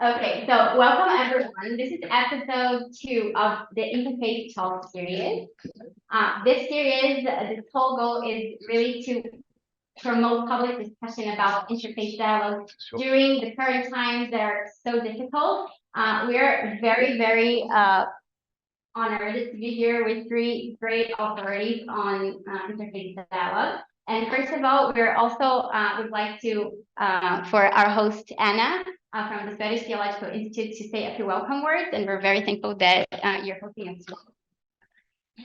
Okay, so welcome everyone. This is episode 2 of the Interfaith Talks series. This series, the whole goal is really to promote public discussion about interfaith dialogue during the current times that are so difficult. We're very honored to be here with 3 great authorities on interfaith dialogue. And first of all, we're also would like to, for our host, Anna, from the Swedish Theological Institute, to say a few welcome words, and we're very thankful that you're hosting us.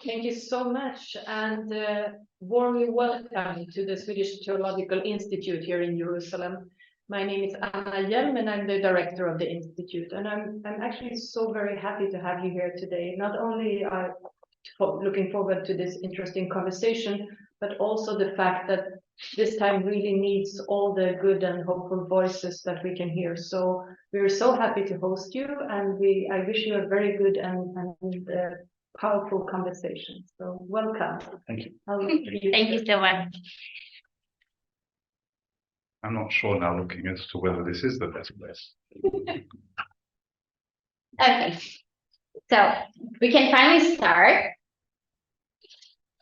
Thank you so much, and warmly welcome to the Swedish Theological Institute here in Jerusalem. My name is Anna Hjelm, and I'm the director of the Institute, and I'm actually so very happy to have you here today. Not only are looking forward to this interesting conversation, but also the fact that this time really needs all the good and hopeful voices that we can hear. So we're so happy to host you, and I wish you a very good and powerful conversation. So welcome. Thank you. Thank you so much. I'm not sure now looking as to whether this is the best place. Okay, so we can finally start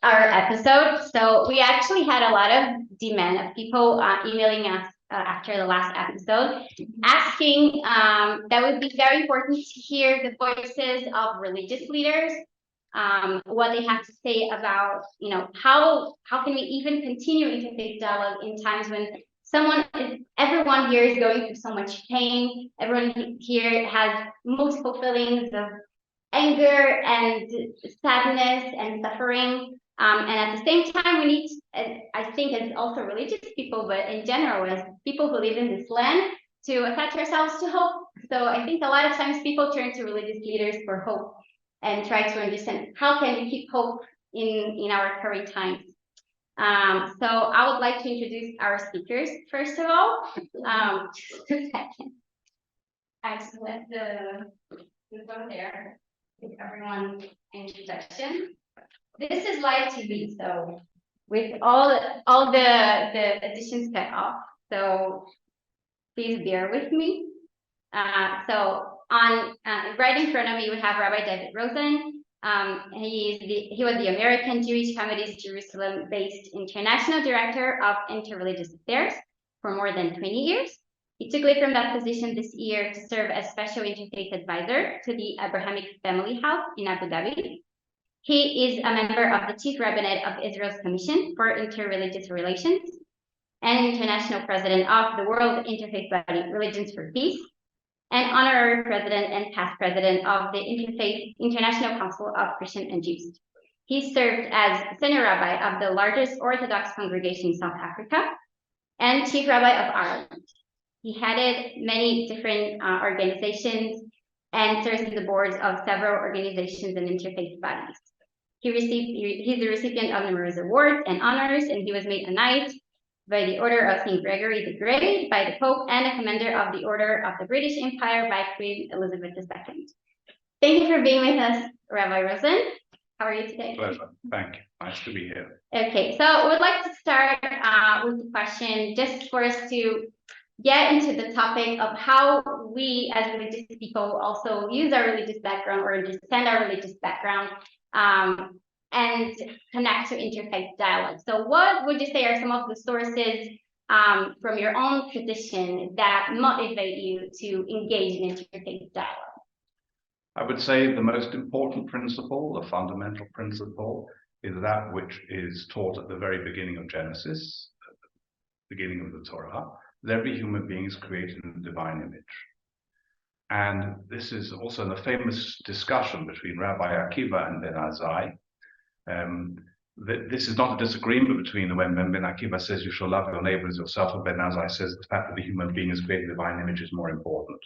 our episode. So we actually had a lot of demand of people emailing us after the last episode, asking that would be very important to hear the voices of religious leaders, what they have to say about, how can we even continue interfaith dialogue in times when everyone here is going through so much pain. Everyone here has multiple feelings of anger and sadness and suffering. And at the same time, we need, I think as also religious people, but in general, as people who live in this land, to attach ourselves to hope. So I think a lot of times people turn to religious leaders for hope and try to understand how can we keep hope in our current times. So I would like to introduce our speakers, first of all. Just a second. I just let the go there. Give everyone an introduction. This is live TV, so with all the additions cut off. So please bear with me. So on right in front of me, we have Rabbi Rosen. He was the American Jewish Committee's Jerusalem-based International Director of Interreligious Affairs for more than 20 years. He took leave from that position this year to serve as Special Interfaith Advisor to the Abrahamic Family House in Abu Dhabi. He is a member of the Chief Rabbinate of Israel's Commission for Interreligious Relations and International President of the World Interfaith Body Religions for Peace, and Honorary President and Past President of the Interfaith International Council of Christians and Jews. He served as Senior Rabbi of the largest Orthodox congregation in South Africa and Chief Rabbi of Ireland. He headed many different organizations and serves on the boards of several organizations and interfaith bodies. He's the recipient of numerous awards and honors, and he was made a knight by the Order of St. Gregory the Great by the Pope, and a commander of the Order of the British Empire by Queen Elizabeth II. Thank you for being with us, Rabbi Rosen. How are you today? Pleasure. Thank you. Nice to be here. Okay, so we'd like to start with the question, just for us to get into the topic of how we as religious people also use our religious background or understand our religious background and connect to interfaith dialogue. So what would you say are some of the sources from your own tradition that motivate you to engage in interfaith dialogue? I would say the most important principle, the fundamental principle, is that which is taught at the very beginning of Genesis, at the beginning of the Torah, that every human being is created in the divine image. And this is also the famous discussion between Rabbi Akiva and Ben Azai. This is not a disagreement between them when Ben Akiva says you shall love your neighbor as yourself, and Ben Azai says the fact that the human being is created in the divine image is more important.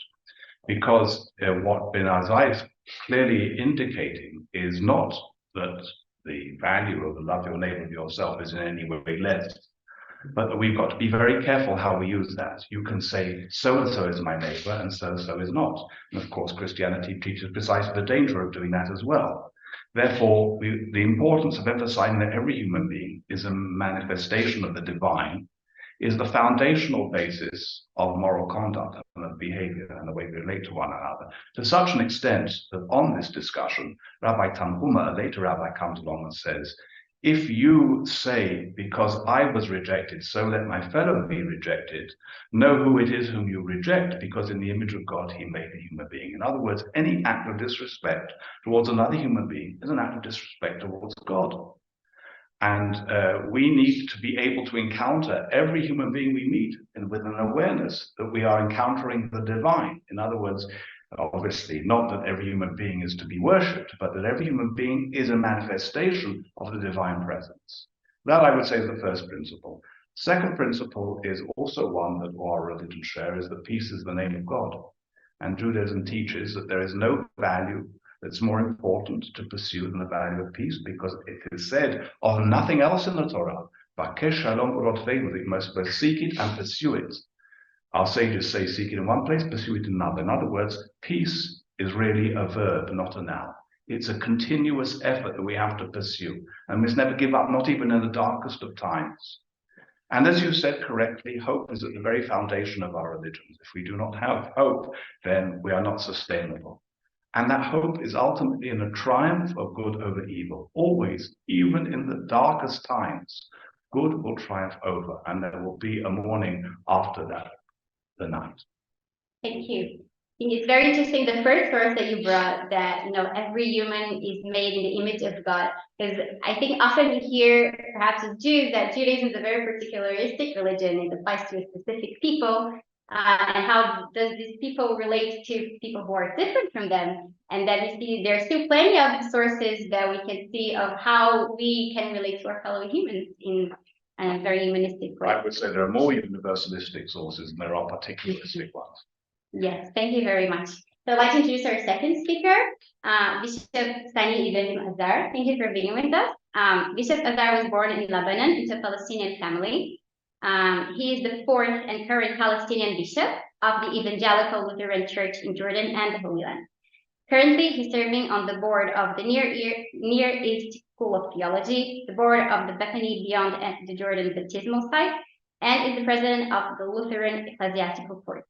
Because what Ben Azai is clearly indicating is not that the value of the love your neighbor as yourself is in any way less, but that we've got to be very careful how we use that. You can say, so-and-so is my neighbor, and so-and-so is not. And of course, Christianity teaches precisely the danger of doing that as well. Therefore, the importance of emphasizing that every human being is a manifestation of the divine is the foundational basis of moral conduct and of behavior and the way we relate to one another, to such an extent that on this discussion, Rabbi Tanhuma, a later rabbi, comes along and says, if you say, because I was rejected, so let my fellow be rejected, know who it is whom you reject, because in the image of God he made a human being. In other words, any act of disrespect towards another human being is an act of disrespect towards God. And we need to be able to encounter every human being we meet and with an awareness that we are encountering the divine. In other words, obviously, not that every human being is to be worshipped, but that every human being is a manifestation of the divine presence. That, I would say, is the first principle. Second principle is also one that all religions share, is that peace is the name of God. And Judaism teaches that there is no value that's more important to pursue than the value of peace, because it is said of nothing else in the Torah, Bakesh Shalom Urotveinu, that you must both seek it and pursue it. Our sages say seek it in one place, pursue it in another. In other words, peace is really a verb, not a noun. It's a continuous effort that we have to pursue, and we must never give up, not even in the darkest of times. And as you said correctly, hope is at the very foundation of our religions. If we do not have hope, then we are not sustainable. And that hope is ultimately in a triumph of good over evil. Always, even in the darkest times, good will triumph over, and there will be a morning after that, the night. Thank you. I think it's very interesting, the first verse that you brought, that every human is made in the image of God, because I think often we hear, perhaps as Jews, that Judaism is a very particularistic religion. It applies to a specific people, and how does these people relate to people who are different from them? And that we see there's still plenty of sources that we can see of how we can relate to our fellow humans in a very humanistic way. I would say there are more universalistic sources than there are particularistic ones. Yes, thank you very much. So I'd like to introduce our second speaker, Bishop Sani Ibrahim Azar. Thank you for being with us. Bishop Azar was born in Lebanon into a Palestinian family. He is the fourth and current Palestinian bishop of the Evangelical Lutheran Church in Jordan and the Holy Land. Currently, he's serving on the board of the Near East School of Theology, the board of the Bethany Beyond the Jordan Baptismal Site, and is the president of the Lutheran Ecclesiastical Court.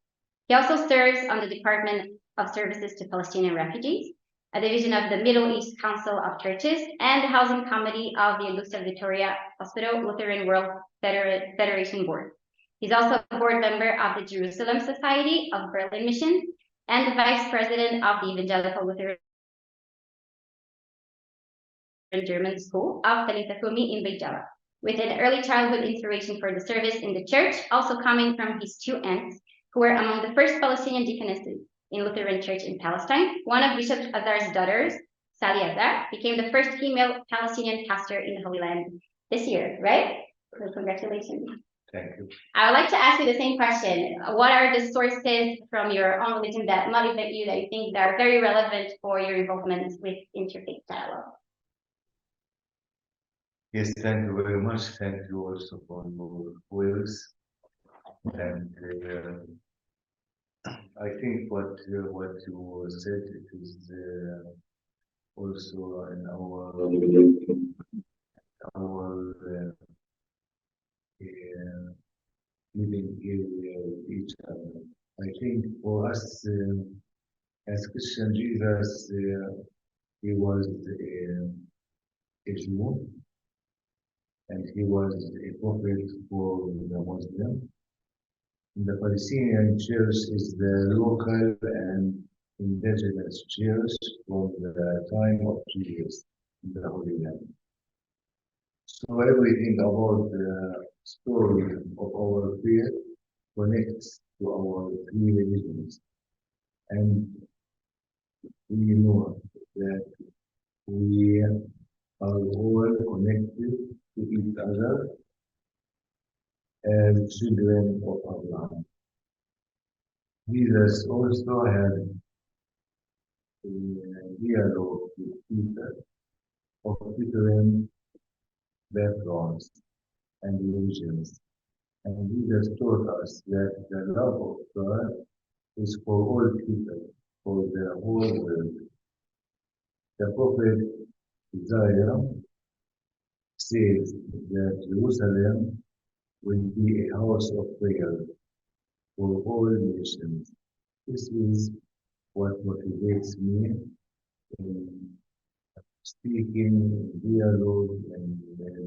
He also serves on the Department of Services to Palestinian Refugees, a division of the Middle East Council of Churches, and the Housing Committee of the Augusta Victoria Hospital Lutheran World Federation Board. He's also a board member of the Jerusalem Society of Berlin Mission and the vice president of the Evangelical Lutheran German School of Talitha Kumi in Beit Jala, with an early childhood inspiration for the service in the church, also coming from his two aunts, who were among the first Palestinian deaconesses in Lutheran Church in Palestine. One of Bishop Azar's daughters, Sali Azar, became the first female Palestinian pastor in the Holy Land this year, right? So congratulations. Thank you. I would like to ask you the same question. What are the sources from your own religion that motivate you, that you think that are very relevant for your involvement with interfaith dialogue? Yes, thank you very much. Thank you also for your words. And I think what you said, it is also in our living here with each other. I think for us as Christian, Jesus, he was a Jew, and he was a prophet for the Muslim. The Palestinian church is the local and indigenous church from the time of Jesus in the Holy Land. So everything about the story of our faith connects to our three religions. And we know that we are all connected to each other as children of Allah. Jesus also had a dialogue with people of different backgrounds and religions. And Jesus taught us that the love of God is for all people, for the whole world. The prophet Isaiah says that Jerusalem will be a house of prayer for all nations. This is what motivates me in speaking, dialogue, and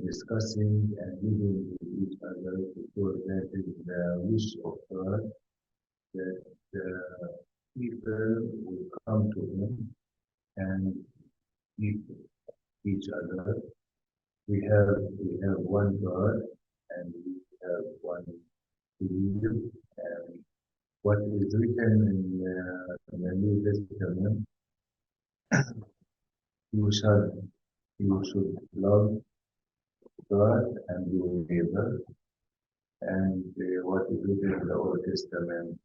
discussing and living with each other, because that is the wish of God, that people will come to Him and keep each other. We have one God and we have one belief. And what is written in the New Testament, you should love God and your neighbor. And what is written in the Old Testament,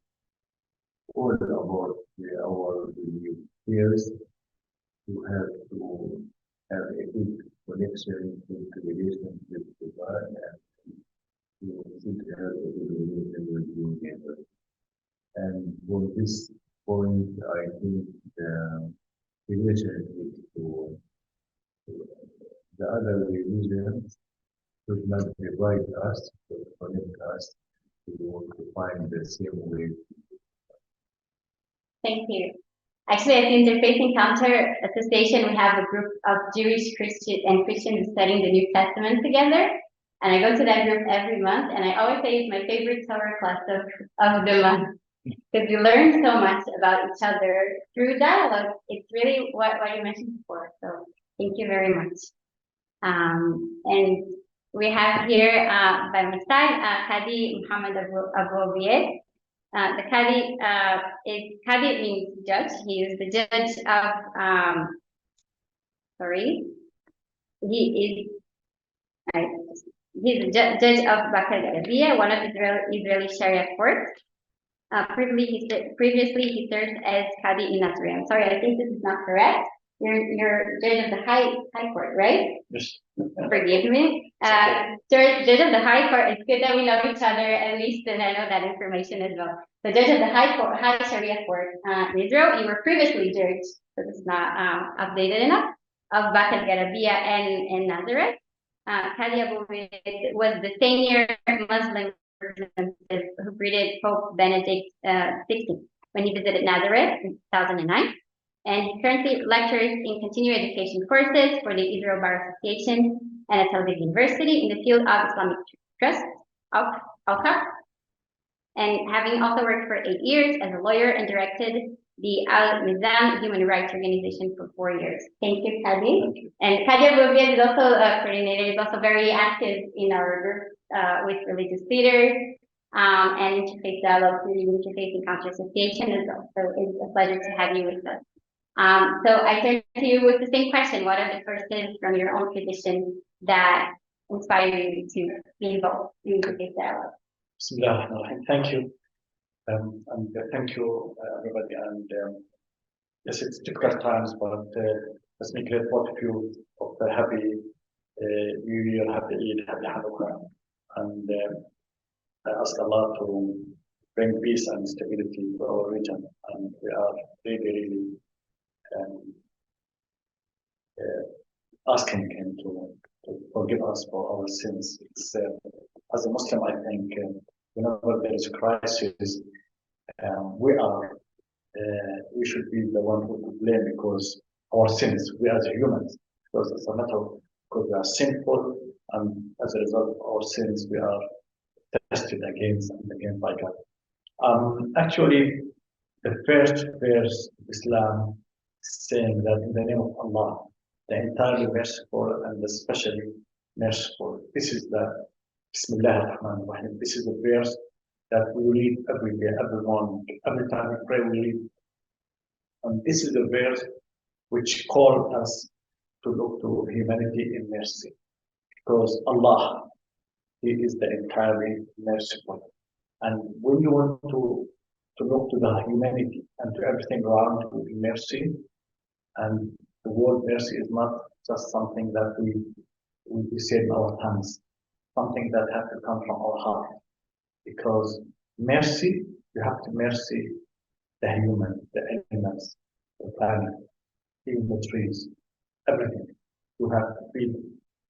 all about our belief. First, you have to have a good connection, good relationship with God, and you should have a good relation with your neighbor. And from this point, I think the relationship to the other religions should not divide us, but connect us to find the same way. Thank you. Actually, at the Interfaith Encounter Association, we have a group of Jewish, Christian, and Christians studying the New Testament together. And I go to that group every month, and I always say it's my favorite Torah class of the month, because we learn so much about each other through dialogue. It's really what you mentioned before. So thank you very much. And we have here by my side Qadi Mohamed of Obied. The Qadi means judge. He is the judge of he's the judge of Bakr one of Israeli Sharia courts. Previously he served as Qadi in Nazareth. I'm sorry, I think this is not correct. You're judge of the high court, right? Yes. Forgive me. Judge of the high court. It's good that we know each other at least, and I know that information as well. The judge of the high Sharia court in Israel. You were previously judge, so this is not updated enough, of Bakr and Nazareth. Qadi Abu Ubaid was the senior Muslim representative who greeted Pope Benedict XVI when he visited Nazareth in 2009. And he currently lectures in continuing education courses for the Israel Bar Association and at Tel Aviv University in the field of Islamic Trust, Al-Qaf, and having also worked for 8 years as a lawyer and directed the Al-Mizan Human Rights Organization for 4 years. Thank you, Qadi. And Qadi Abu Ubaid is also a coordinator, is also very active in our group with religious leaders and interfaith dialogue through the Interfaith Encounter Association as well. So it's a pleasure to have you with us. So I turn to you with the same question. What are the persons from your own tradition that inspire you to be involved in interfaith dialogue? Thank you. And thank you, everybody. And yes, it's difficult times, but let's make great both of you of the happy New Year, happy Eid, happy Hanukkah. And I ask Allah to bring peace and stability to our region. And we are really asking Him to forgive us for our sins. It's, as a Muslim, I think whenever there is a crisis, we should be the one who to blame because our sins, we as humans, because it's a matter of because we are sinful, and as a result of our sins, we are tested against and again by God. Actually, the first verse of Islam saying that in the name of Allah, the entirely merciful and especially merciful. This is the Bismillah ar-Rahman ar-Rahim. This is the verse that we read every day, every morning, every time we pray, we read. And this is the verse which calls us to look to humanity in mercy. Because Allah, He is the entirely merciful. And when you want to look to the humanity and to everything around you in mercy, and the word mercy is not just something that we say in our tongues, something that has to come from our heart. Because mercy, you have to mercy the human, the animals, the planet, even the trees, everything. You have to be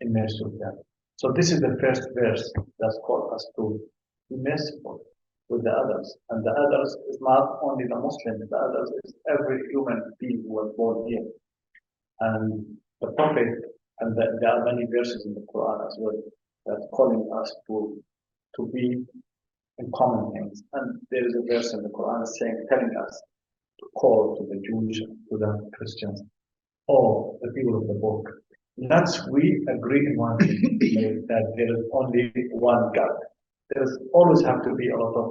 in mercy with them. So this is the first verse that's called us to be merciful with the others. And the others is not only the Muslims, the others is every human being who was born here. And the Prophet, and there are many verses in the Quran as well, that calling us to be in common things. And there is a verse in the Quran saying, telling us to call to the Jews, to the Christians, or the people of the book. Once we agree in one thing, that there is only one God. There always have to be a lot of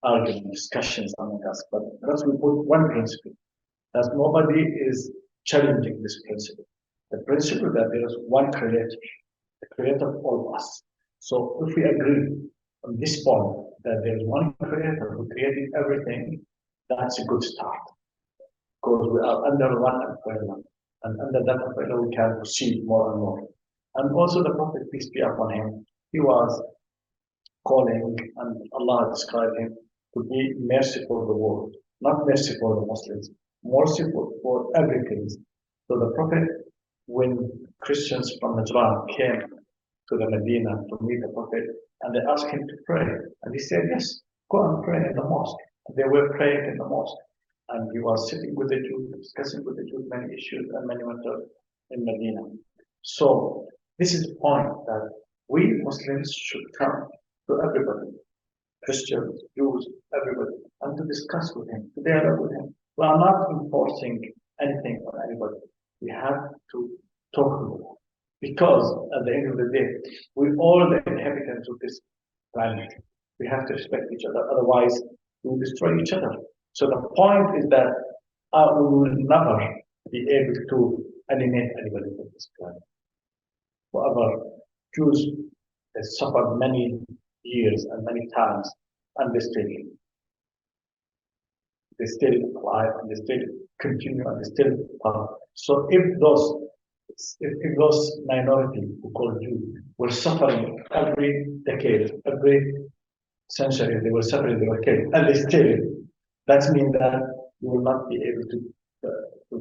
argument, discussions among us. But once we put one principle, that nobody is challenging this principle. The principle that there is one creator, the creator of all of us. So if we agree on this point, that there is one creator who created everything, that's a good start. Because we are under one umbrella. And under that umbrella, we can proceed more and more. And also the Prophet, peace be upon him, he was calling, and Allah described him to be merciful to the world, not merciful to the Muslims, merciful for everything. So the Prophet, when Christians from Najran came to the Medina to meet the Prophet, and they asked him to pray, and he said, yes, go and pray in the mosque. And they were praying in the mosque. And he was sitting with the Jews, discussing with the Jews many issues and many matters in Medina. So this is the point that we Muslims should come to everybody, Christians, Jews, everybody, and to discuss with him, to dialogue with him. We are not enforcing anything on anybody. We have to talk to them. Because at the end of the day, we all the inhabitants of this planet. We have to respect each other, otherwise we will destroy each other. So the point is that we will never be able to eliminate anybody from this planet. However, Jews have suffered many years and many times, and they still alive, and they still continue, and they still are. So if those minority who call Jews were suffering every decade, every century, they were suffering, they were killed, and they still. That means that you will not be able to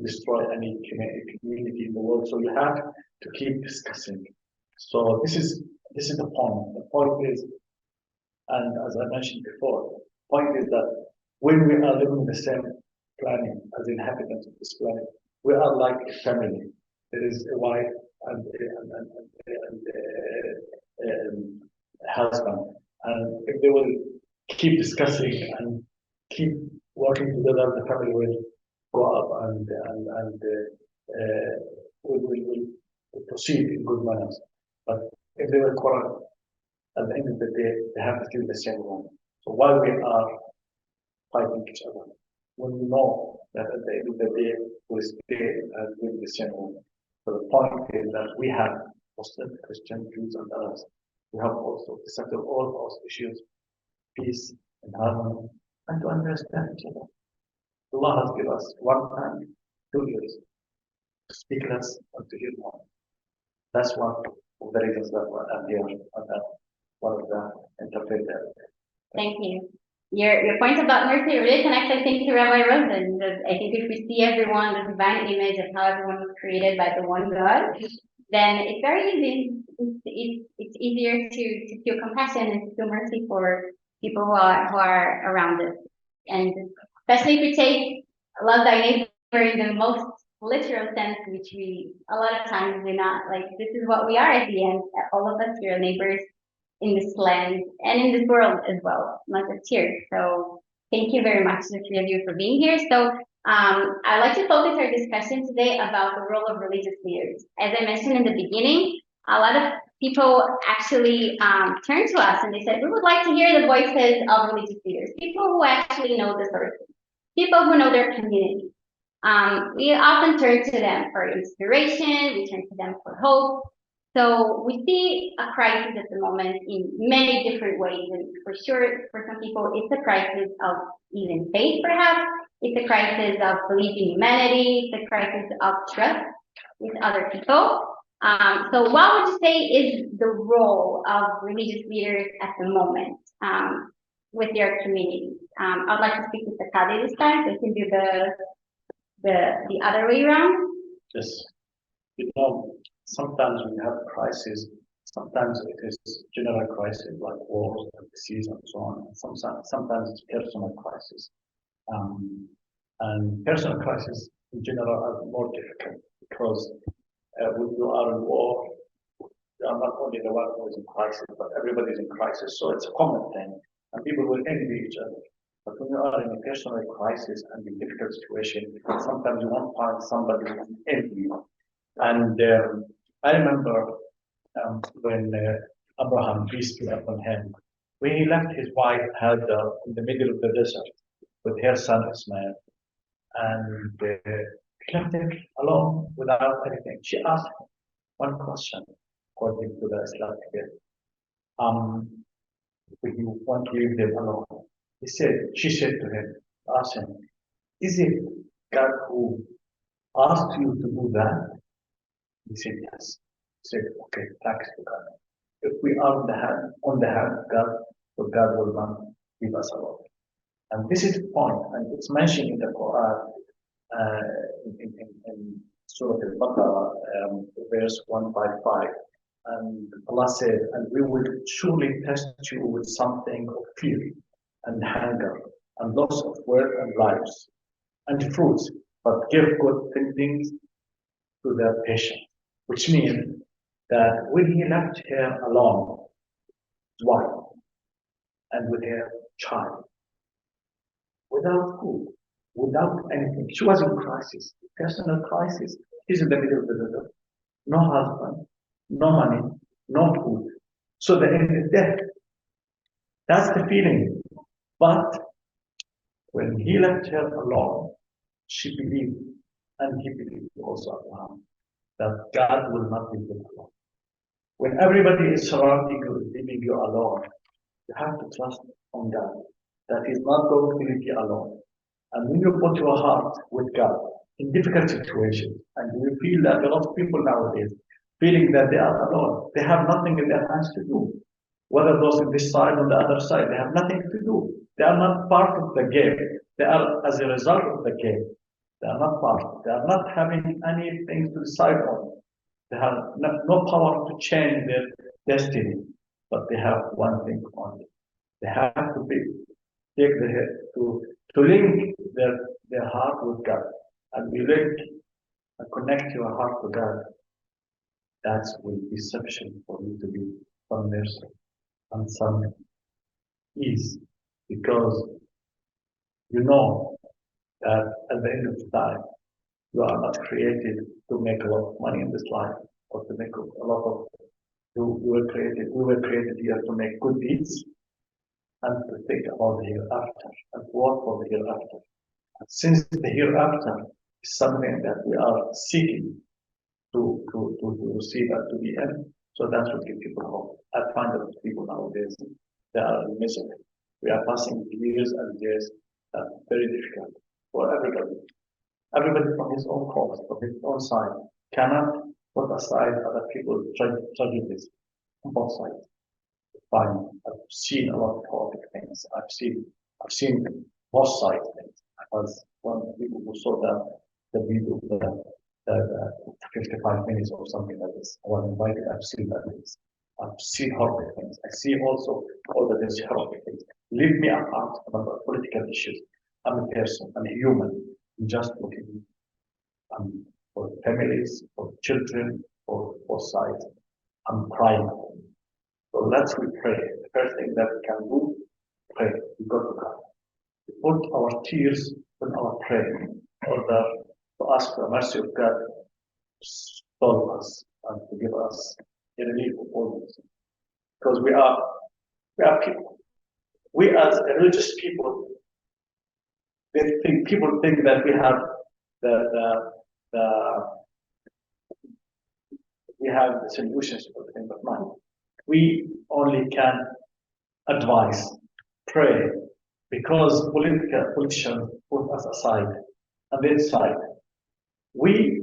destroy any community in the world. So you have to keep discussing. So this is the point. The point is, and as I mentioned before, the point is that when we are living in the same planet as inhabitants of this planet, we are like a family. There is a wife and a husband, and if they will keep discussing and keep working together, the family will go up and will proceed in good manners. But if they will quarrel, at the end of the day, they have to do the same one. So while we are fighting each other, when we know that at the end of the day, we'll stay and do the same one. So the point is that we have Muslim, Christian, Jews, and others. We have also to settle all those issues, peace and harmony, and to understand each other. Allah has given us 1 time, 2 years to speak less and to hear more. That's one of the reasons that I'm here and that one of the interfaith. Thank you. Your point about mercy really connects, I think, to Rabbi Rosen. I think if we see everyone, the divine image of how everyone was created by the one God, then it's very easy. It's easier to feel compassion and to feel mercy for people who are around us. And especially if we take love thy neighbor in the most literal sense, which we a lot of times do not. Like, this is what we are at the end. All of us, we are neighbors in this land and in this world as well, not just here. So thank you very much, the three of you, for being here. So I'd like to focus our discussion today about the role of religious leaders. As I mentioned in the beginning, a lot of people actually turned to us and they said, we would like to hear the voices of religious leaders, people who actually know the sources, people who know their community. We often turn to them for inspiration, we turn to them for hope. So we see a crisis at the moment in many different ways, and for sure, for some people, it's a crisis of even faith, perhaps. It's a crisis of belief in humanity. It's a crisis of trust with other people. So what would you say is the role of religious leaders at the moment with their communities? I'd like to speak with the Qadi this time, so you can do the other way around. Yes. You know, sometimes when you have a crisis, Sometimes it is general crisis like wars and disease and so on. And sometimes it's personal crisis. And personal crises in general are more difficult because when you are in war, you are not only the one who is in crisis, but everybody is in crisis. So it's a common thing, and people will envy each other. But when you are in a personal crisis and in a difficult situation, sometimes you won't find somebody who will envy you. And I remember when Abraham, peace be upon him, when he left his wife Hagar in the middle of the desert with her son Ismail, and he left her alone without anything. She asked him one question, according to the Islamic faith. If you want to leave them alone, she said to him, ask him, is it God who asked you to do that? He said, yes. He said, okay, thanks to God. If we are on the hand of God, so God will not leave us alone. And this is the point, and it's mentioned in the Quran, in Surah Al-Baqarah, verse 155. And Allah said, and we will surely test you with something of fear and hunger and loss of work and lives and fruits, but give good things to their patient. Which means that when he left her alone, his wife, and with her child, without food, without anything, she was in crisis, personal crisis. She's in the middle of the desert, no husband, no money, no food. So the end is death. That's the feeling. But when he left her alone, she believed, and he believed also Abraham, that God will not leave them alone. When everybody is surrounding you, leaving you alone, you have to trust on God, that He's not going to leave you alone. And when you put your heart with God in difficult situations, and you feel that a lot of people nowadays feeling that they are alone, they have nothing in their hands to do. Whether those on this side or the other side, they have nothing to do. They are not part of the game. They are as a result of the game. They are not part. They are not having anything to decide on. They have no power to change their destiny, but they have one thing only. They have to link their heart with God. And we link and connect your heart to God. That will be sufficient for you to be some mercy and some ease, because you know that at the end of the time, you are not created to make a lot of money in this life or to make a lot of. We were created here to make good deeds and to think about the hereafter and work for the hereafter. And since the hereafter is something that we are seeking to receive and to be in, so that will give people hope. I find that people nowadays, they are in misery. We are passing years and years that are very difficult for everybody. Everybody from his own cause, from his own side, cannot put aside other people's tragedies on both sides. Fine. I've seen a lot of horrific things. I've seen both sides things. I was one of the people who saw the video, the 55 minutes or something like this. I was invited. I've seen that things. I've seen horrific things. I see also all that is horrific things. Leave me apart from the political issues. I'm a person. I'm a human. I'm just looking for families, for children, for sides. I'm crying. So let's pray. The first thing that we can do, pray. We go to God. We put our tears in our prayer in order to ask for the mercy of God to solve us and to give us a relief of all this. Because we are people. We as religious people, people think that we have we have the solutions to everything but money. We only can advise, pray, because politicians put us aside and then side. We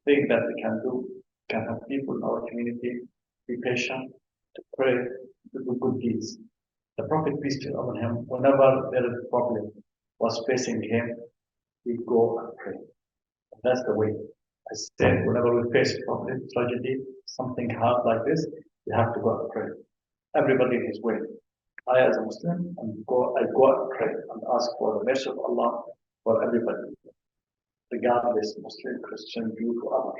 think that we can have people in our community be patient, to pray, to do good deeds. The Prophet, peace be upon him, whenever there is a problem was facing him, we go and pray. And that's the way. I said, whenever we face a problem, tragedy, something hard like this, we have to go and pray. Everybody in his way. I, as a Muslim, I go and pray and ask for the mercy of Allah for everybody, regardless Muslim, Christian, Jew, whoever.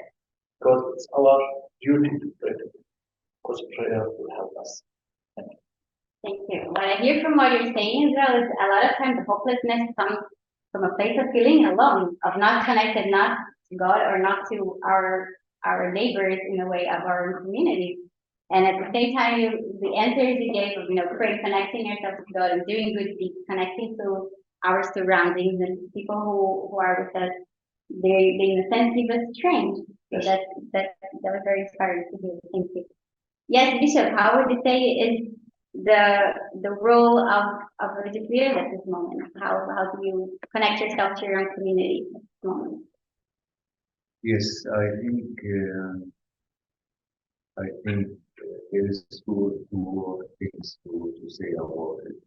Because it's our duty to pray to them. Because prayer will help us. Thank you. Thank you. What I hear from what you're saying, Israel, is a lot of times the hopelessness comes from a place of feeling alone, of not connected, not to God or not to our neighbors in the way of our community. And at the same time, the answers you gave of, praying, connecting yourself to God and doing good deeds, connecting to our surroundings and people who are with us, they in a sense give us strength. So Yes. that was very inspiring to hear. Thank you. Yes, Bishop, how would you say is the role of religious leaders at this moment? How do you connect yourself to your own community at this moment? Yes, I think there is two more things to say about it.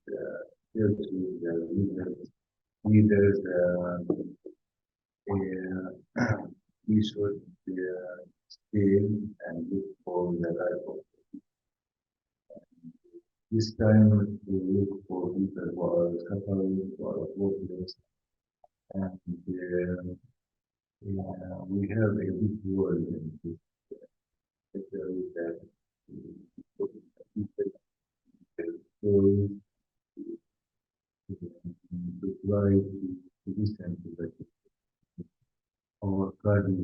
Firstly, the leaders we should stay and look for the life of this time we look for people who are suffering, who are hopeless, and we have a big world in this that people stories to try to listen to that. Our Qadi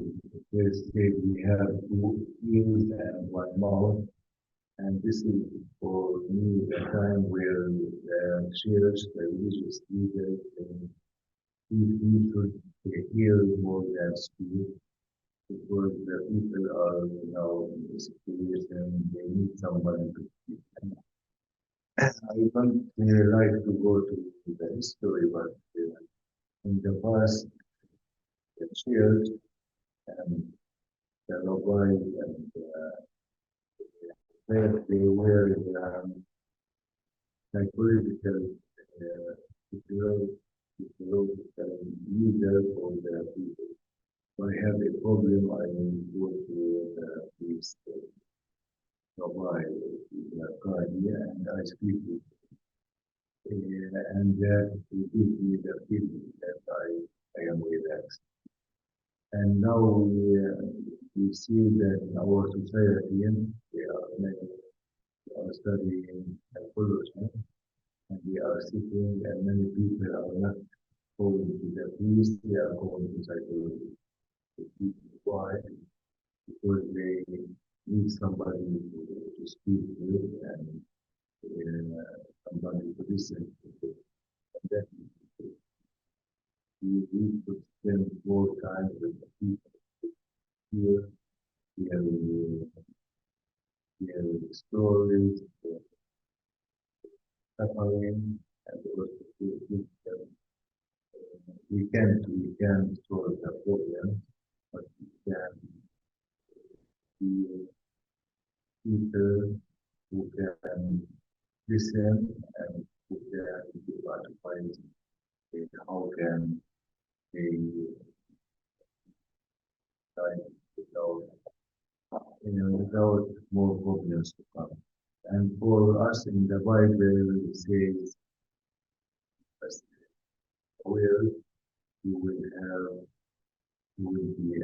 first said we have 2 ears and 1 mouth, and this is for me a time where the church, the religious leaders, we should hear more than speak, because the people are now in this situation, they need somebody to speak. I don't like to go to the history, but in the past, the church and the Rabbi and they were psychological, psychological leaders for the people. If I have a problem, I go to the priest, Rabbi, Qadi, and I speak with him. And that gives me the feeling that I am relaxed. And now we see that in our society, we are studying psychology, and we are sitting, and many people are not going to the priest, they are going to psychology. Why? Because they need somebody to speak with and somebody to listen to. And then we need to spend more time with the people here. We have stories, suffering, and also we can solve the problem, but we can be people who can listen and who can advise how can they without more problems to come. And for us in the Bible, it says, where you will be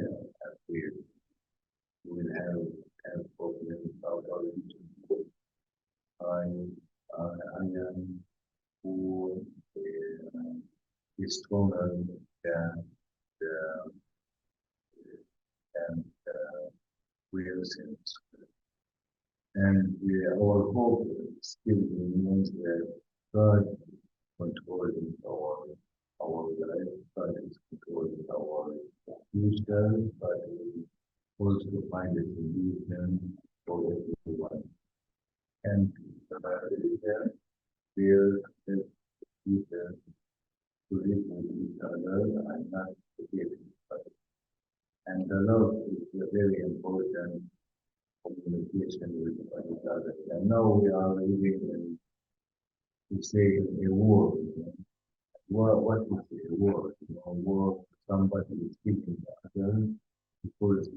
afraid. You will have problems about our religion. I am who is stronger than the wheels in school. And our hope still remains that God controlling our life, God is controlling our future, but we also find a solution for everyone. And there is future to live with each other and not forget each other. And the love is a very important communication with each other. And now we are living in, we say, a war. What is a war? War, somebody is killing the other, because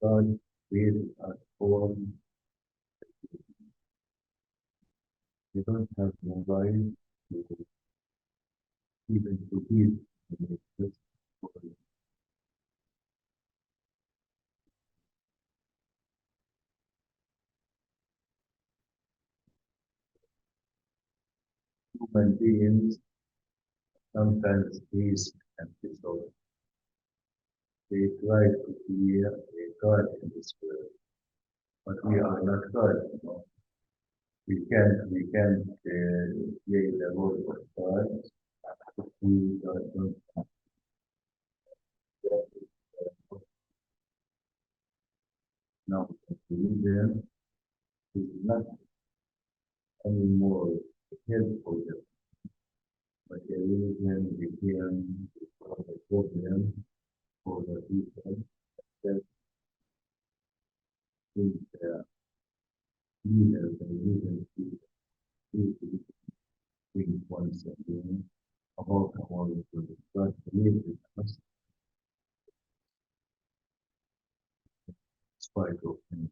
God created us all. We don't have mobile to even to give human beings sometimes face and disorder. They try to be a God in this world, but we are not God, you know. We can't play the role of God if we don't have that. Now, religion is not anymore helpful, but the religion became a problem for the people that think leaders and leaders to think once again about our God created us in spite of him.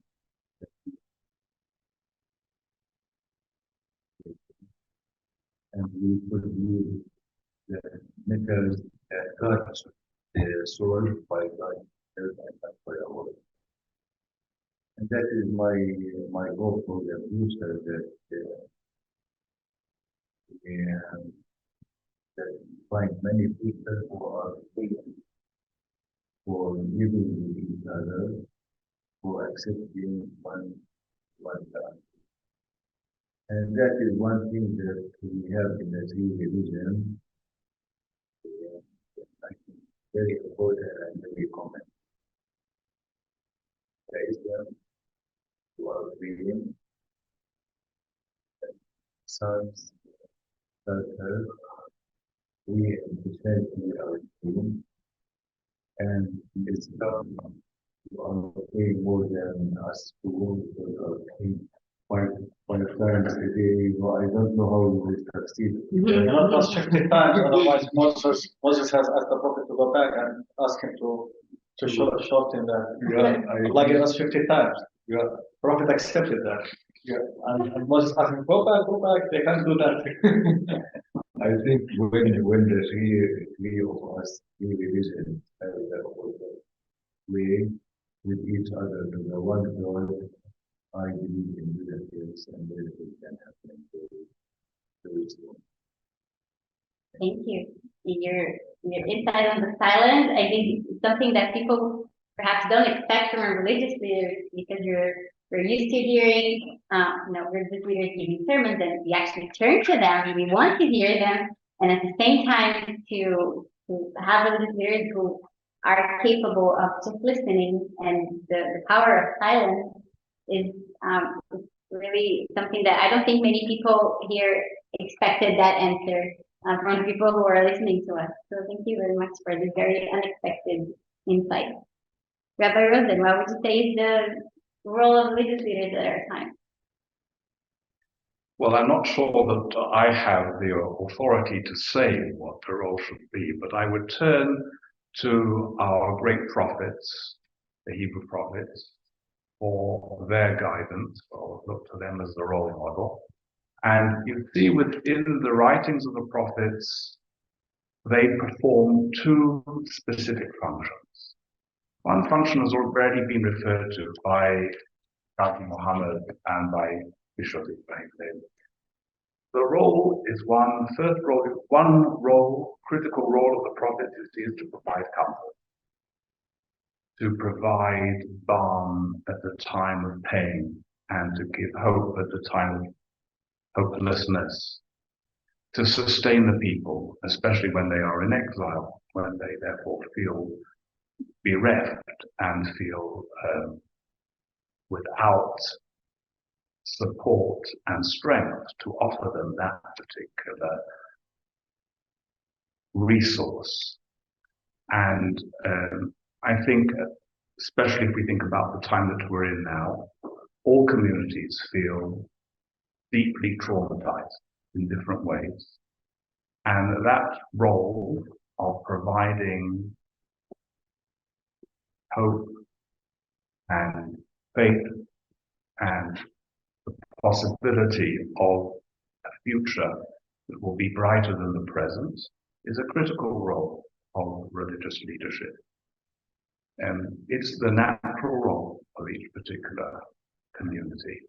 And we could use the metals that God the soul by God and by our. And that is my hope for the future that find many people who are waiting for living with each other, for accepting one God. And that is one thing that we have in the Jewish religion. I think very important and very common. The Islam who are reading sons, daughters, we in Christianity are reading, and Islam who are paying more than us who are paying five times a day. Well, I don't know how we will succeed. You know, plus 50 times, otherwise Moses has asked the prophet to go back and ask him to shorten that. Yeah, Allah gave us 50 times. Yeah. Prophet accepted that. Yeah. And Moses asked him, go back, they can't do that. I think when the three of us, three religions, play with each other to the one God, I believe in miracles and miracles can happen very soon. Thank you. Your insight on the silence, I think it's something that people perhaps don't expect from our religious leaders because we're used to hearing, religious leaders giving sermons, and we actually turn to them and we want to hear them, and at the same time to have religious leaders who are capable of just listening, and the power of silence is really something that I don't think many people here expected that answer from the people who are listening to us. So thank you very much for this very unexpected insight. Rabbi Rosen, what would you say is the role of religious leaders at our time? Well, I'm not sure that I have the authority to say what the role should be, but I would turn to our great prophets, the Hebrew prophets, for their guidance, or look to them as the role model. And you see within the writings of the prophets, they perform two specific functions. One function has already been referred to by Qadi Mohamed and by Bishop Ibrahim. The role is critical role of the prophet is to provide comfort, to provide balm at the time of pain, and to give hope at the time of hopelessness, to sustain the people, especially when they are in exile, when they therefore feel bereft and feel without support and strength to offer them that particular resource. And I think, especially if we think about the time that we're in now, all communities feel deeply traumatized in different ways. And that role of providing hope and faith and the possibility of a future that will be brighter than the present is a critical role of religious leadership. And it's the natural role of each particular community.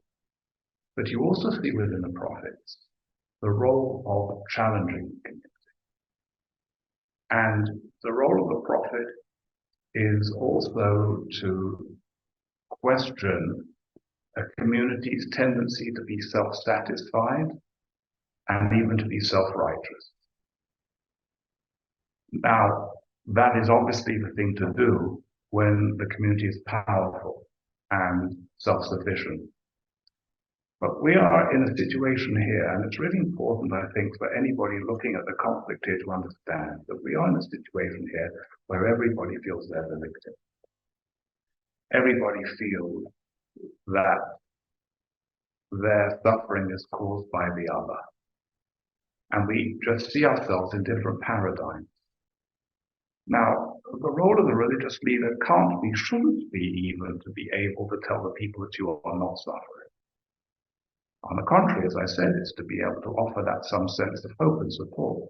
But you also see within the prophets the role of challenging the community. And the role of the prophet is also to question a community's tendency to be self-satisfied and even to be self-righteous. Now, that is obviously the thing to do when the community is powerful and self-sufficient. But we are in a situation here, and it's really important, I think, for anybody looking at the conflict here to understand that we are in a situation here where everybody feels they're the victim. Everybody feels that their suffering is caused by the other. And we just see ourselves in different paradigms. Now, the role of the religious leader can't be, shouldn't be even to be able to tell the people that you are not suffering. On the contrary, as I said, it's to be able to offer that some sense of hope and support.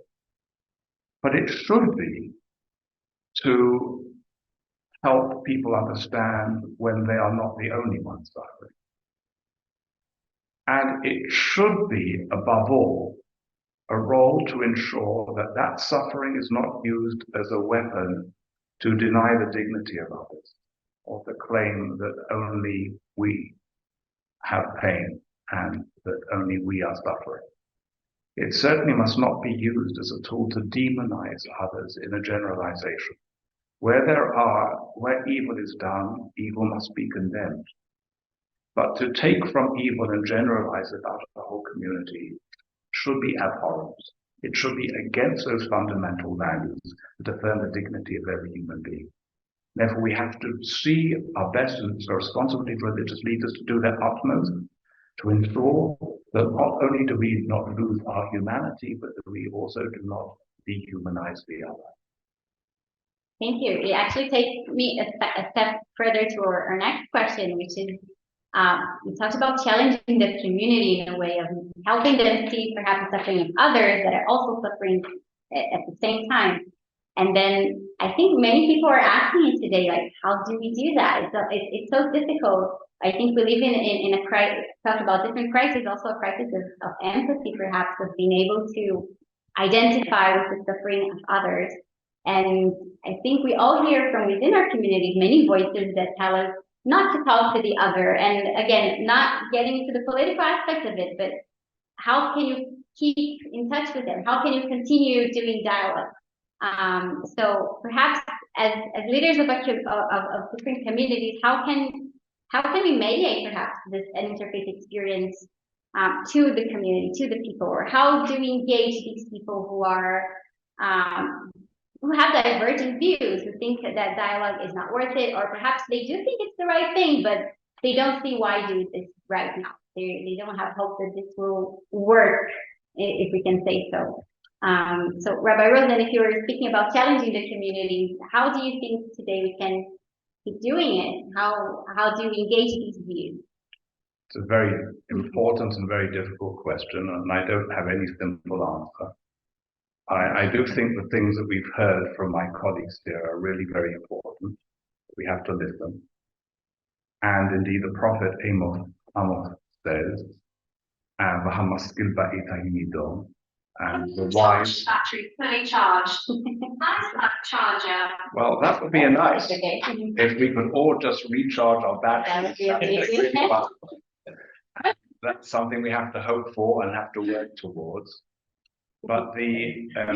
But it should be to help people understand when they are not the only ones suffering. And it should be, above all, a role to ensure that that suffering is not used as a weapon to deny the dignity of others, or to claim that only we have pain and that only we are suffering. It certainly must not be used as a tool to demonize others in a generalization. Where evil is done, evil must be condemned. But to take from evil and generalize it out of the whole community should be abhorrent. It should be against those fundamental values that affirm the dignity of every human being. Therefore, we have to see our best, and it's a responsibility for religious leaders to do their utmost to ensure that not only do we not lose our humanity, but that we also do not dehumanize the other. Thank you. It actually takes me a step further to our next question, which is, we talked about challenging the community in a way of helping them see perhaps the suffering of others that are also suffering at the same time. And then I think many people are asking it today, like, how do we do that? It's so difficult. I think we live in a crisis, talk about different crises, also a crisis of empathy, perhaps, of being able to identify with the suffering of others. And I think we all hear from within our communities many voices that tell us not to talk to the other. And again, not getting into the political aspect of it, but how can you keep in touch with them? How can you continue doing dialogue? So perhaps as leaders of different communities, how can we mediate perhaps this interfaith experience to the community, to the people, or how do we engage these people who are who have divergent views, who think that dialogue is not worth it, or perhaps they do think it's the right thing, but they don't see why do this right now. They don't have hope that this will work, if we can say so. So Rabbi Rosen, if you were speaking about challenging the communities, how do you think today we can keep doing it? How do we engage these views? It's a very important and very difficult question, and I don't have any simple answer. I do think the things that we've heard from my colleagues here are really very important. We have to listen. And indeed, the prophet Amos says, and the wise battery fully charged. How's that charger? Well, that would be a nice if we could all just recharge our batteries. That would be amazing. Really fun. That's something we have to hope for and have to work towards. But there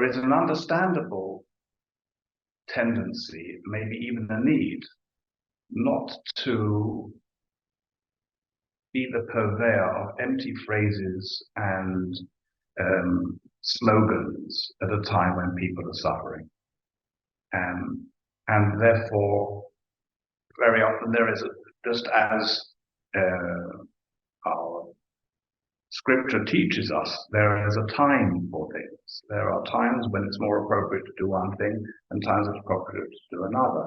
is an understandable tendency, maybe even a need, not to be the purveyor of empty phrases and slogans at a time when people are suffering. And therefore, very often there is, just as our Scripture teaches us there is a time for things. There are times when it's more appropriate to do one thing and times it's appropriate to do another.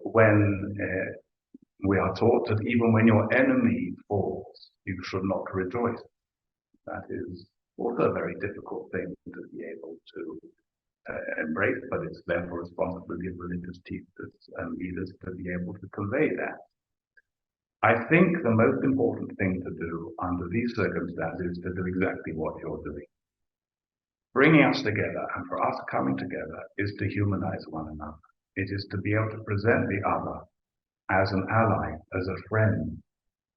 When we are taught that even when your enemy falls, you should not rejoice. That is also a very difficult thing to be able to embrace, but it's therefore responsibility of religious teachers and leaders to be able to convey that. I think the most important thing to do under these circumstances is to do exactly what you're doing. Bringing us together, and for us coming together, is to humanize one another. It is to be able to present the other as an ally, as a friend,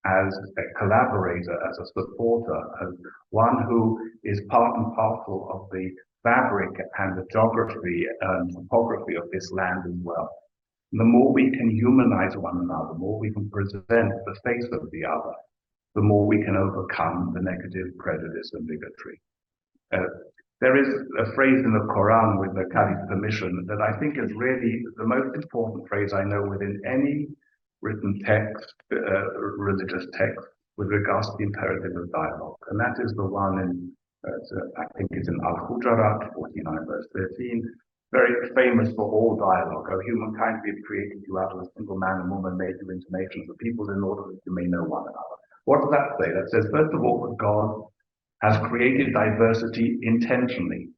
as a collaborator, as a supporter, as one who is part and parcel of the fabric and the geography and topography of this land as well. The more we can humanize one another, the more we can present the face of the other, the more we can overcome the negative prejudice and bigotry. There is a phrase in the Quran, with the Qadi's permission, that I think is really the most important phrase I know within any written text, religious text, with regards to the imperative of dialogue. And that is the one in, I think it's in Al-Hujarat, 49 verse 13, very famous for all dialogue. O humankind, we have created you out of a single man and woman, made you into nations of peoples in order that you may know one another. What does that say? That says, first of all, that God has created diversity intentionally.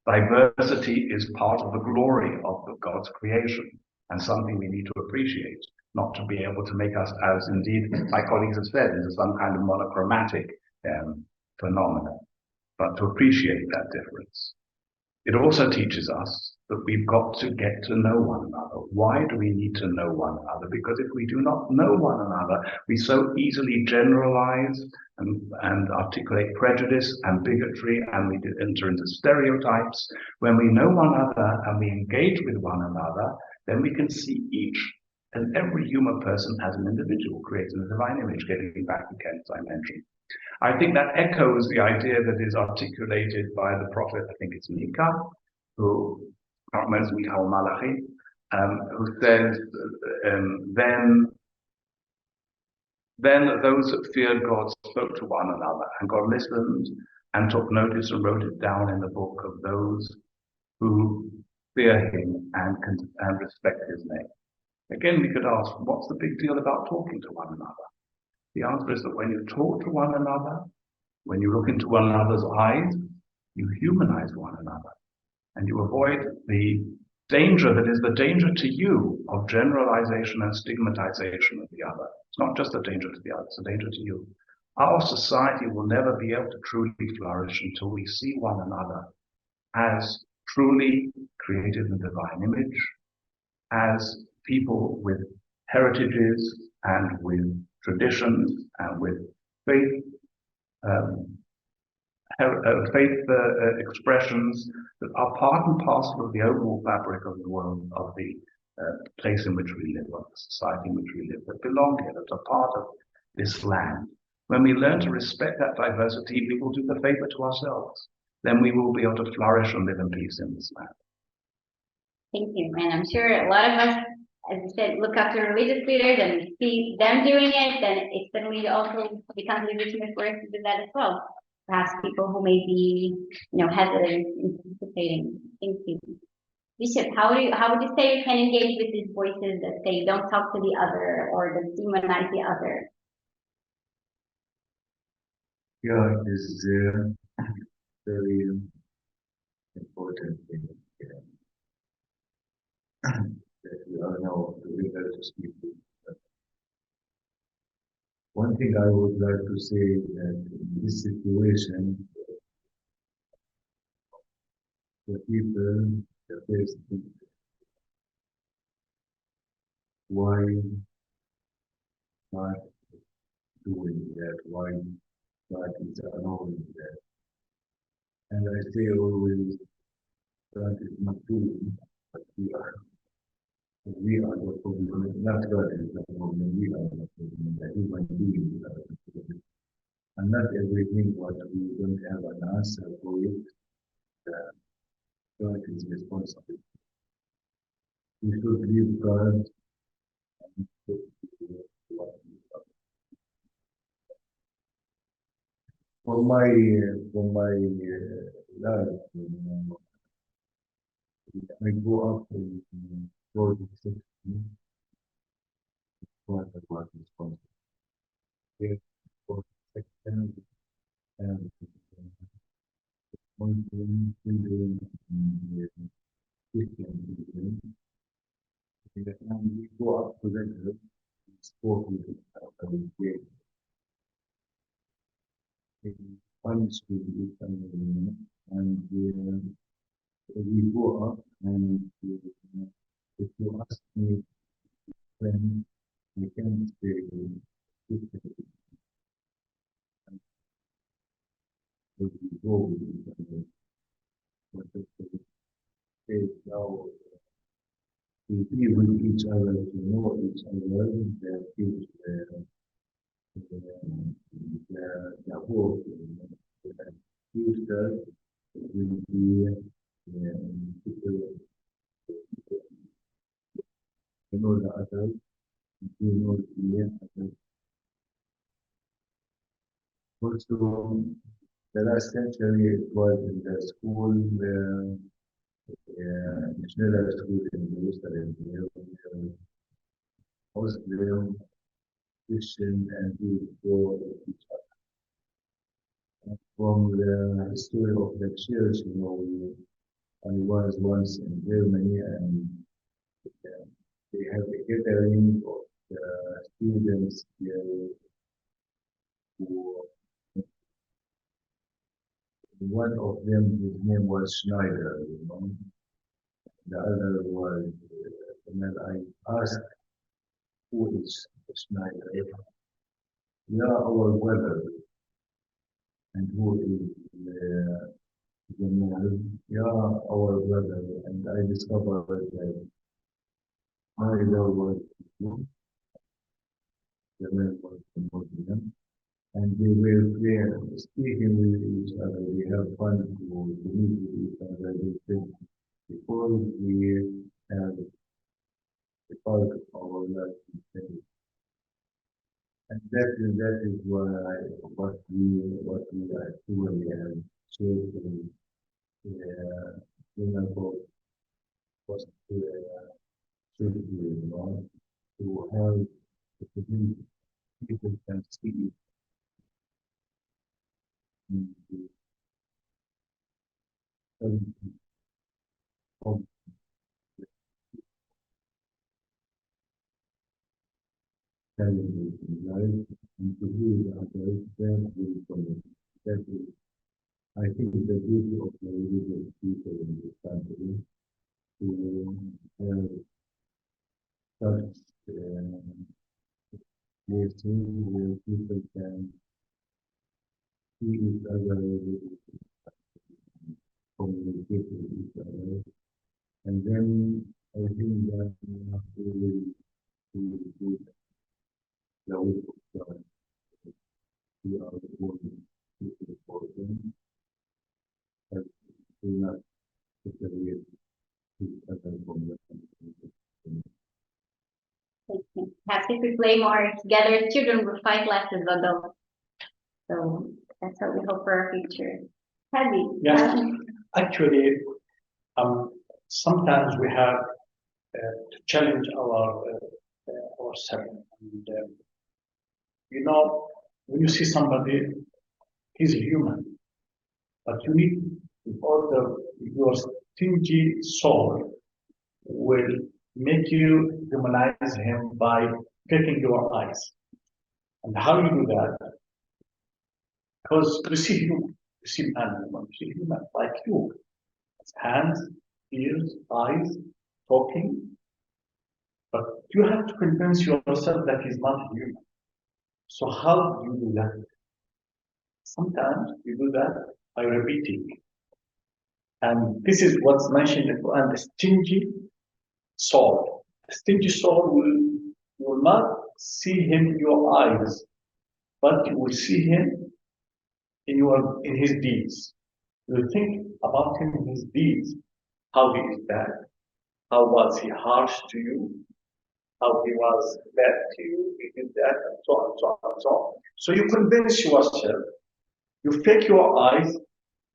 Diversity is part of the glory of God's creation and something we need to appreciate, not to be able to make us, as indeed my colleagues have said, into some kind of monochromatic phenomenon, but to appreciate that difference. It also teaches us that we've got to get to know one another. Why do we need to know one another? Because if we do not know one another, we so easily generalize and articulate prejudice and bigotry, and we enter into stereotypes. When we know one another and we engage with one another, then we can see each and every human person as an individual created in the divine image, getting back again, as I mentioned. I think that echoes the idea that is articulated by the prophet, I think it's Micah, who, I can't remember, Micah or Malachi, who says, then those that feared God spoke to one another, and God listened and took notice and wrote it down in the book of those who fear him and respect his name. Again, we could ask, what's the big deal about talking to one another? The answer is that when you talk to one another, when you look into one another's eyes, you humanize one another, and you avoid the danger that is the danger to you of generalization and stigmatization of the other. It's not just a danger to the other, it's a danger to you. Our society will never be able to truly flourish until we see one another as truly created in the divine image, as people with heritages and with traditions and with faith, expressions that are part and parcel of the overall fabric of the world, of the place in which we live, of the society in which we live, that belong here, that are part of this land. When we learn to respect that diversity, we will do the favor to ourselves. Then we will be able to flourish and live in peace in this land. Thank you. And I'm sure a lot of us, as I said, look up to religious leaders and we see them doing it, then it suddenly also becomes legitimate for us to do that as well. Perhaps people who may be, hesitant in participating. Thank you. Bishop, how would you say you can engage with these voices that say don't talk to the other or that demonize the other? Yeah, it is very important thing that we are now together to speak with. One thing I would like to say that in this situation, the people, the first thing, why not doing that? Why not is allowing that? And I say always, God is not doing, but we are. We are the problem, not God is the problem, we are the problem, the human beings are the problem. And not everything what we don't have an answer for it, God is responsible. We should leave God and put what we are. For my life, I grew up in Rosen, quite a lot responsible. Here, for second and one thing, children, and Christian, and we grew up together, spoke with our kids, punished with each other, and we grew up, and if you ask me when I can't say what we go with each other, but it's now to be with each other, to know each other, the hope, the future will be people to know the others, to know the others. Also, the last century it was in the school, missionary school in Jerusalem, Muslim, Christian, and Jews for each other. From the story of the church, I was once in Germany, and they have a gathering of the students here who, one of them, his name was Schneider, The other was, and then I asked, who is Schneider? Yeah, our brother. And who is Jamal? Yeah, our brother. And I discovered that Schneider was Muslim, Jamal was Muslim, and they were there speaking with each other. We have fun to meet with each other. They said, because we have a part of our life, and that is why what we actually have shared in our book was should be, to have the community, people can see it in the home, challenges in life, and to do the others, that will come. That is, I think, the beauty of the religious people in this country, to have such places where people can see each other, communicate with each other, and then I think that we will do the work of God. We are the one people for them, but we not separate each other from the country. Perhaps if we play more together, children will fight less as adults. So that's what we hope for our future. Qadi. Yes, actually, sometimes we have to challenge ourselves. And, when you see somebody, he's a human, but you need, in order, your stingy soul will make you humanize him by picking your eyes. And how you do that? Because you see human, you see animal, you see human like you. Hands, ears, eyes, talking. But you have to convince yourself that he's not human. So how do you do that? Sometimes you do that by repeating. And this is what's mentioned in the Quran, the stingy soul. The stingy soul will not see him in your eyes, but you will see him in his deeds. You will think about him in his deeds, how he is bad, how was he harsh to you, how he was bad to you, he did that, and so on, and so on, and so on. So you convince yourself You fake your eyes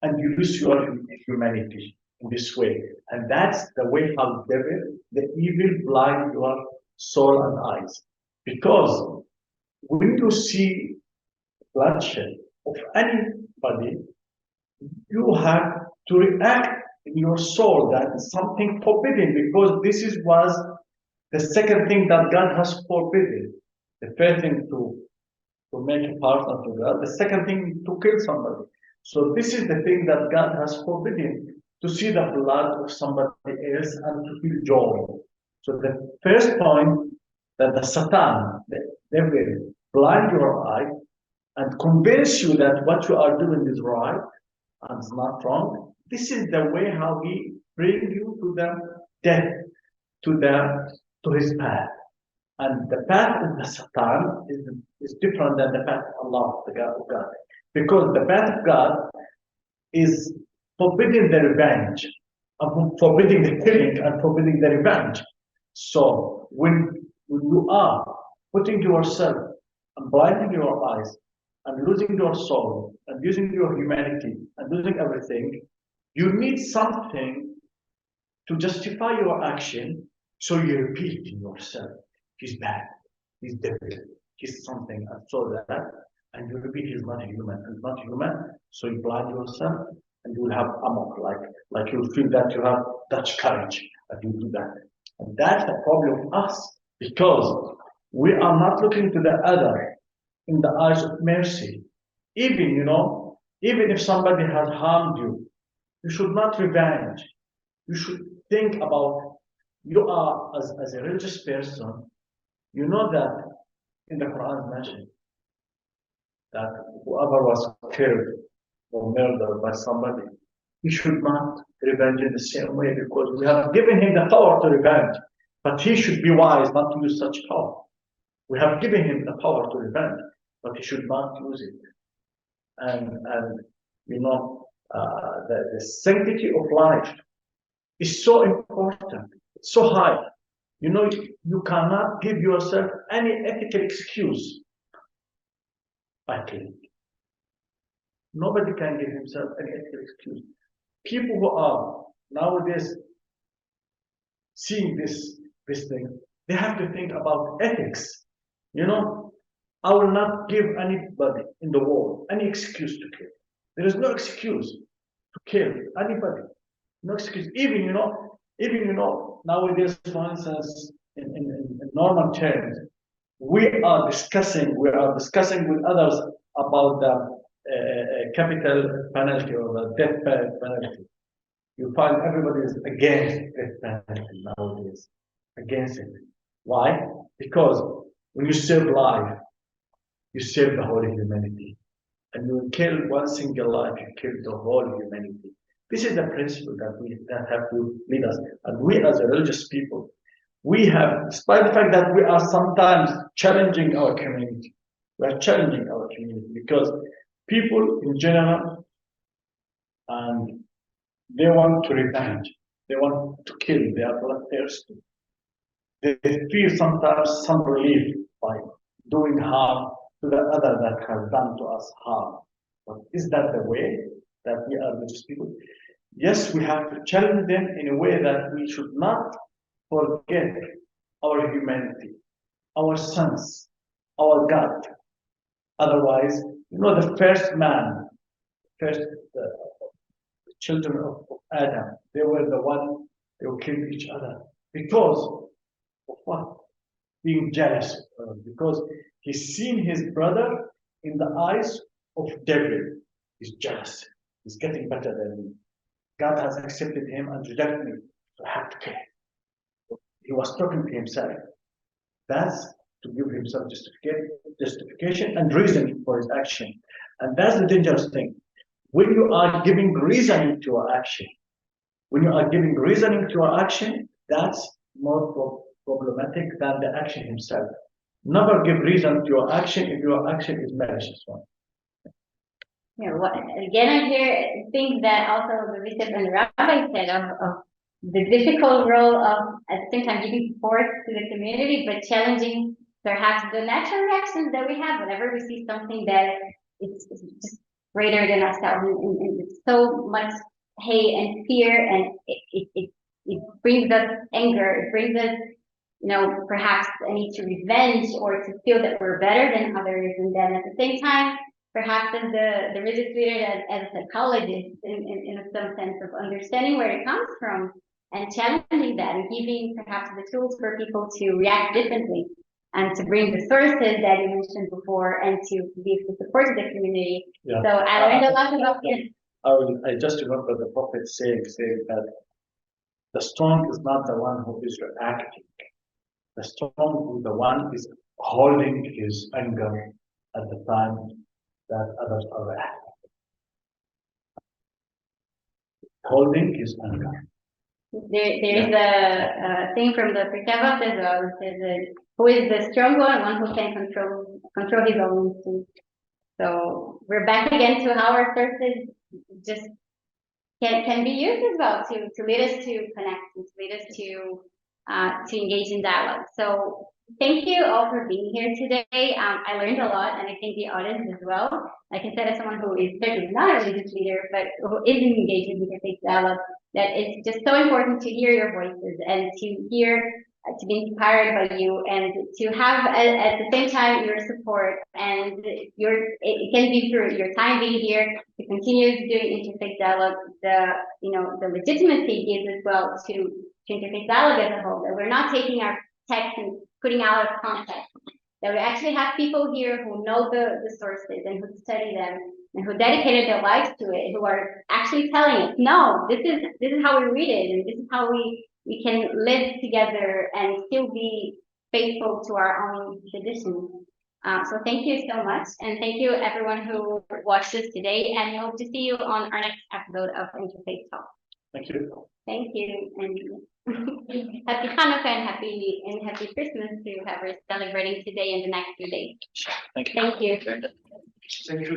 and you lose your humanity in this way. And that's the way how the evil blind your soul and eyes. Because when you see bloodshed of anybody, you have to react in your soul that is something forbidden, because was the second thing that God has forbidden. The first thing to make a partner to God, the second thing to kill somebody. So this is the thing that God has forbidden, to see the blood of somebody else and to feel joy. So the first point, that the Satan, the devil, blind your eye and convince you that what you are doing is right and is not wrong. This is the way how he brings you to the death, to his path. And the path of the Satan is different than the path of Allah, the God of God. Because the path of God is forbidding the revenge, forbidding the killing and forbidding the revenge. So when you are putting yourself and blinding your eyes and losing your soul and losing your humanity and losing everything, you need something to justify your action. So you repeat in yourself, he's bad, he's devil, he's something, and so that, and you repeat, he's not human, he's not human. So you blind yourself, and you will have amok, like you feel that you have Dutch courage, and you do that. And that's the problem with us, because we are not looking to the other in the eyes of mercy. Even, even if somebody has harmed you, you should not revenge. You should think about, you are, as a religious person, you know that in the Quran mentioned that whoever was killed or murdered by somebody, he should not revenge in the same way, because we have given him the power to revenge, but he should be wise not to use such power. We have given him the power to revenge, but he should not use it. And the sanctity of life is so important, it's so high. You cannot give yourself any ethical excuse by killing. Nobody can give himself any ethical excuse. People who are nowadays seeing this thing, they have to think about ethics. I will not give anybody in the world any excuse to kill. There is no excuse to kill anybody. No excuse. Even nowadays, for instance, in normal terms, we are discussing with others about the capital penalty or the death penalty. You find everybody is against death penalty nowadays, against it. Why? Because when you save life, you save the whole humanity. And you kill one single life, you kill the whole humanity. This is the principle that have to lead us. And we as a religious people, we have, despite the fact that we are sometimes challenging our community, we are challenging our community, because people in general, and they want to revenge, they want to kill, they are bloodthirsty. They feel sometimes some relief by doing harm to the other that has done to us harm. But is that the way that we are religious people? Yes, we have to challenge them in a way that we should not forget our humanity, our sons, our God. Otherwise, the first children of Adam, they were the one, they would kill each other. Because of what? Being jealous, because he's seen his brother in the eyes of devil. He's jealous. He's getting better than me. God has accepted him and rejected me, so I have to kill him. He was talking to himself. That's to give himself justification and reason for his action. And that's the dangerous thing. When you are giving reasoning to your action, that's more problematic than the action himself. Never give reason to your action if your action is malicious one. Again, I hear things that also the bishop and the rabbi said of the difficult role of, at the same time, giving support to the community, but challenging perhaps the natural reactions that we have whenever we see something that it's just greater than ourselves, and so much hate and fear, and it brings us anger, it brings us, perhaps a need to revenge or to feel that we're better than others. And then at the same time, perhaps as the religious leader, as a psychologist, in some sense of understanding where it comes from and challenging that and giving perhaps the tools for people to react differently and to bring the sources that you mentioned before and to be the support of the community. Yeah. So I learned a lot about it. I just remember the Prophet saying that the strong is not the one who is reacting. The strong is the one is holding his anger at the time that others are reacting. Holding his anger. There is a thing from the Perkavot as well. It says, who is the strong one who can control his own instinct. So we're back again to how our sources just can be used as well to lead us to connect and to lead us to engage in dialogue. So thank you all for being here today. I learned a lot, and I think the audience as well. Like I said, as someone who is certainly not a religious leader, but who is engaged in interfaith dialogue, that it's just so important to hear your voices and to be inspired by you, and to have at the same time your support, and it can be through your time being here to continue doing interfaith dialogue, the legitimacy gives as well to interfaith dialogue as a whole, that we're not taking our text and putting out of context, that we actually have people here who know the sources and who study them and who dedicated their lives to it, who are actually telling us, no, this is how we read it, and this is how we can live together and still be faithful to our own traditions. So thank you so much, and thank you everyone who watched this today, and we hope to see you on our next episode of Interfaith Talks. Thank you. Thank you, and happy Hanukkah and happy Christmas to whoever is celebrating today and the next few days. Thank you. Thank you. Thank you.